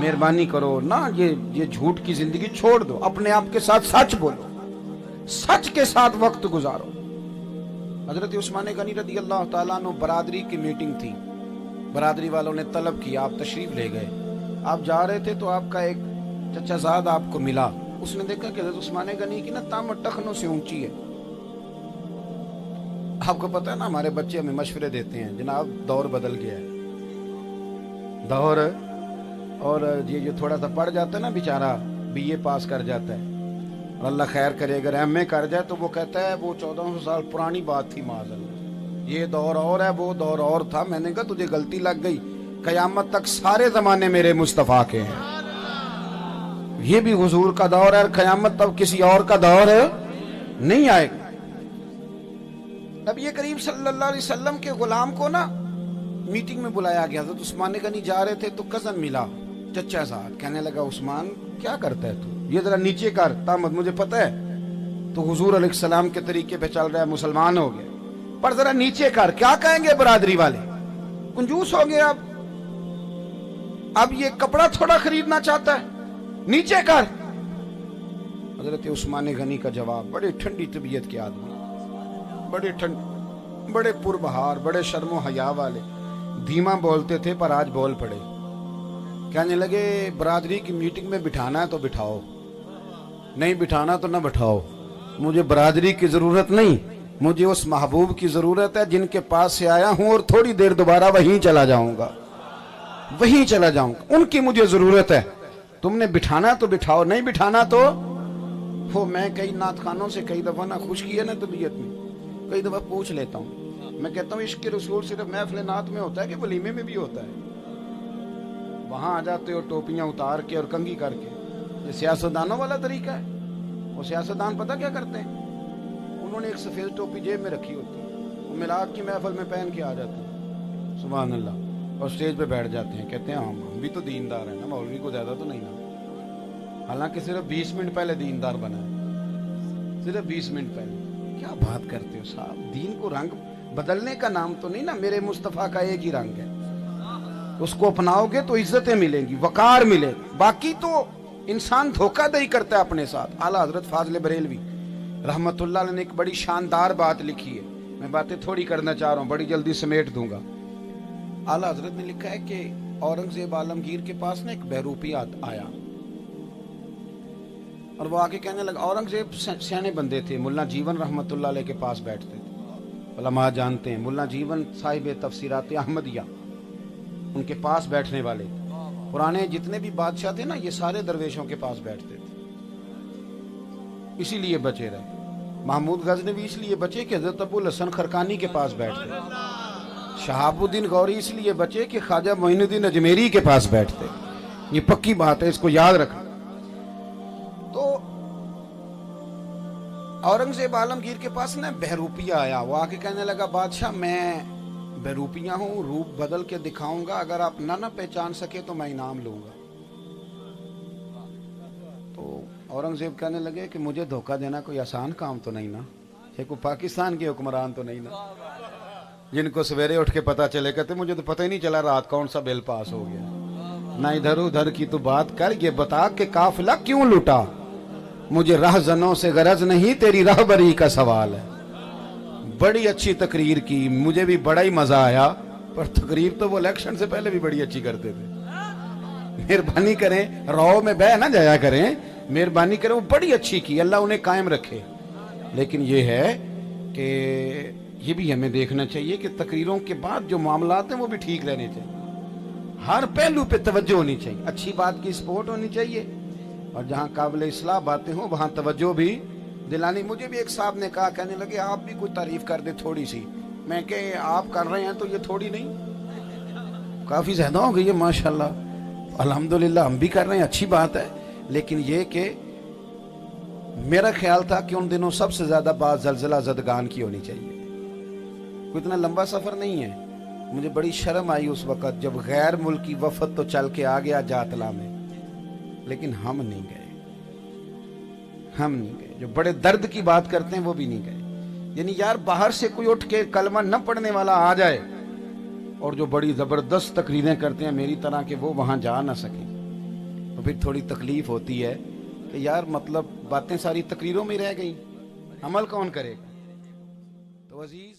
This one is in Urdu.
مہربانی کرو نا یہ جھوٹ کی زندگی چھوڑ دو, اپنے آپ کے ساتھ سچ بولو, سچ کے ساتھ وقت گزارو. حضرت عثمان غنی رضی اللہ تعالیٰ عنہ برادری کی میٹنگ تھی, برادری والوں نے طلب کیا, آپ تشریف لے گئے. آپ جا رہے تھے تو آپ کا ایک چچا زاد آپ کو ملا. اس نے دیکھا کہ حضرت عثمان غنی کی نا تامت ٹخنوں سے اونچی ہے. آپ کو پتا ہے نا ہمارے بچے ہمیں مشورے دیتے ہیں, جناب دور بدل گیا ہے, دور, اور یہ جو تھوڑا سا پڑھ جاتا ہے نا بیچارہ, BA پاس کر جاتا ہے, اور اللہ خیر کرے اگر MA کر جائے تو وہ کہتا ہے وہ 1400 سال پرانی بات تھی معاذ اللہ, یہ دور اور ہے وہ دور اور تھا. میں نے کہا تجھے غلطی لگ گئی, قیامت تک سارے زمانے میرے مصطفیٰ کے ہیں, یہ بھی حضور کا دور ہے, قیامت تک کسی اور کا دور نہیں آئے گا. نبی کریم صلی اللہ علیہ وسلم کے غلام کو نا میٹنگ میں بلایا گیا. حضرت عثمان غنی جا رہے تھے تو کزن ملا, چچا صاحب, کہنے لگا عثمان کیا کرتا ہے تو, یہ ذرا نیچے کر تامت, مجھے پتہ ہے تو حضور علیہ السلام کے طریقے پہ چل رہا ہے, مسلمان ہو گیا, پر ذرا نیچے کر, کیا کہیں گے برادری والے, کنجوس ہو گئے. اب یہ کپڑا تھوڑا خریدنا چاہتا ہے, نیچے کر. حضرت عثمان غنی کا جواب, بڑے ٹھنڈی طبیعت کے آدمی, بڑے پربہار, بڑے شرم و حیا والے, دھیما بولتے تھے پر آج بول پڑے. کہنے لگے برادری کی میٹنگ میں بٹھانا ہے تو بٹھاؤ, نہیں بٹھانا تو نہ بٹھاؤ, مجھے برادری کی ضرورت نہیں, مجھے اس محبوب کی ضرورت ہے جن کے پاس سے آیا ہوں, اور تھوڑی دیر دوبارہ وہیں چلا جاؤں گا, ان کی مجھے ضرورت ہے. تم نے بٹھانا تو بٹھاؤ, نہیں بٹھانا تو وہ. میں کئی نعت خانوں سے کئی دفعہ نہ خوش کی ہے نا طبیعت میں, کئی دفعہ پوچھ لیتا ہوں, میں کہتا ہوں عشق رسول صرف محفل نعت میں ہوتا ہے کہ ولیمے میں بھی ہوتا ہے؟ وہاں آ جاتے ہو ٹوپیاں اتار کے اور کنگھی کر کے, یہ سیاستدانوں والا طریقہ ہے. وہ سیاستدان پتہ کیا کرتے ہیں, انہوں نے ایک سفید ٹوپی جیب میں رکھی ہوتی ہے, وہ میلاد کی محفل میں پہن کے آ جاتے ہیں, سبحان اللہ, اور سٹیج پہ بیٹھ جاتے ہیں, کہتے ہیں ہم بھی تو دیندار ہیں نا, مولوی کو زیادہ تو نہیں نا, حالانکہ صرف 20 منٹ پہلے دیندار بنا ہے, صرف 20 منٹ پہلے. کیا بات کرتے ہو صاحب, دین کو رنگ بدلنے کا نام تو نہیں نا, میرے مصطفیٰ کا ایک ہی رنگ ہے, اس کو اپناؤ گے تو عزتیں ملیں گی, وقار ملے گی, باقی تو انسان دھوکہ دہی کرتا ہے اپنے ساتھ. اعلیٰ حضرت فاضل بریلوی رحمت اللہ علیہ نے ایک بڑی شاندار بات لکھی ہے, میں باتیں تھوڑی کرنا چاہ رہا ہوں, بڑی جلدی سمیٹ دوں گا. اعلیٰ حضرت نے لکھا ہے کہ اورنگزیب عالمگیر کے پاس نا ایک بہروپی آیا, اور وہ آگے کہنے لگا, اورنگزیب سیانے بندے تھے, ملا جیون رحمت اللہ علیہ کے پاس بیٹھتے تھے, علماء جانتے ہیں, ملا جیون صاحب تفسیرات احمدیہ, ان کے پاس بیٹھنے والے تھے. پرانے جتنے بھی بادشاہ تھے نا, یہ سارے درویشوں کے پاس بیٹھتے تھے, اسی لیے بچے رہے. محمود غزنوی اس لیے بچے کہ حضرت ابو الحسن خرقانی کے پاس بیٹھتے. شہاب الدین غوری اس لیے بچے کہ خواجہ معین الدین اجمیری کے پاس بیٹھتے. یہ پکی بات ہے, اس کو یاد رکھنا. تو اورنگزیب عالمگیر کے پاس نا بہروپیہ آیا, وہ آ کے کہنے لگا, بادشاہ میں بہروپیہ ہوں, روپ بدل کے دکھاؤں گا, اگر آپ نہ پہچان سکے تو میں انعام لوں گا. تو اورنگزیب کہنے لگے کہ مجھے دھوکہ دینا کوئی آسان کام تو نہیں نا, یہ کوئی پاکستان کے حکمران تو نہیں نا, جن کو سویرے اٹھ کے پتا چلے, کہتے مجھے تو پتہ ہی نہیں چلا رات کون سا بل پاس ہو گیا. نہ ادھر ادھر کی تو بات کر, یہ بتا کہ قافلہ کیوں لوٹا, مجھے رہزنوں سے غرض نہیں, تیری رہبری کا سوال ہے. بڑی اچھی تقریر کی, مجھے بھی بڑا ہی مزہ آیا, پر تقریر تو وہ الیکشن سے پہلے بھی بڑی اچھی کرتے تھے. مہربانی کریں, رو میں بہ نہ جایا کریں, مہربانی کریں, وہ بڑی اچھی کی, اللہ انہیں قائم رکھے. لیکن یہ ہے کہ یہ بھی ہمیں دیکھنا چاہیے کہ تقریروں کے بعد جو معاملات ہیں وہ بھی ٹھیک رہنے چاہیے, ہر پہلو پہ توجہ ہونی چاہیے, اچھی بات کی سپورٹ ہونی چاہیے, اور جہاں قابل اصلاح باتیں ہوں وہاں توجہ بھی دلانی. مجھے بھی ایک صاحب نے کہا, کہنے لگے آپ بھی کوئی تعریف کر دے تھوڑی سی. میں کہ آپ کر رہے ہیں تو یہ تھوڑی نہیں, کافی زیادہ ہو گئی ہے ماشاءاللہ, الحمدللہ ہم بھی کر رہے ہیں, اچھی بات ہے. لیکن یہ کہ میرا خیال تھا کہ ان دنوں سب سے زیادہ بات زلزلہ زدگان کی ہونی چاہیے. کوئی اتنا لمبا سفر نہیں ہے. مجھے بڑی شرم آئی اس وقت جب غیر ملکی وفد تو چل کے آ گیا جاتلا میں, لیکن ہم نہیں گئے. جو بڑے درد کی بات کرتے ہیں وہ بھی نہیں گئے. یعنی یار باہر سے کوئی اٹھ کے کلمہ نہ پڑھنے والا آ جائے, اور جو بڑی زبردست تقریریں کرتے ہیں میری طرح, کہ وہ وہاں جا نہ سکیں, تو پھر تھوڑی تکلیف ہوتی ہے کہ یار مطلب باتیں ساری تقریروں میں رہ گئی، عمل کون کرے گا؟ تو عزیز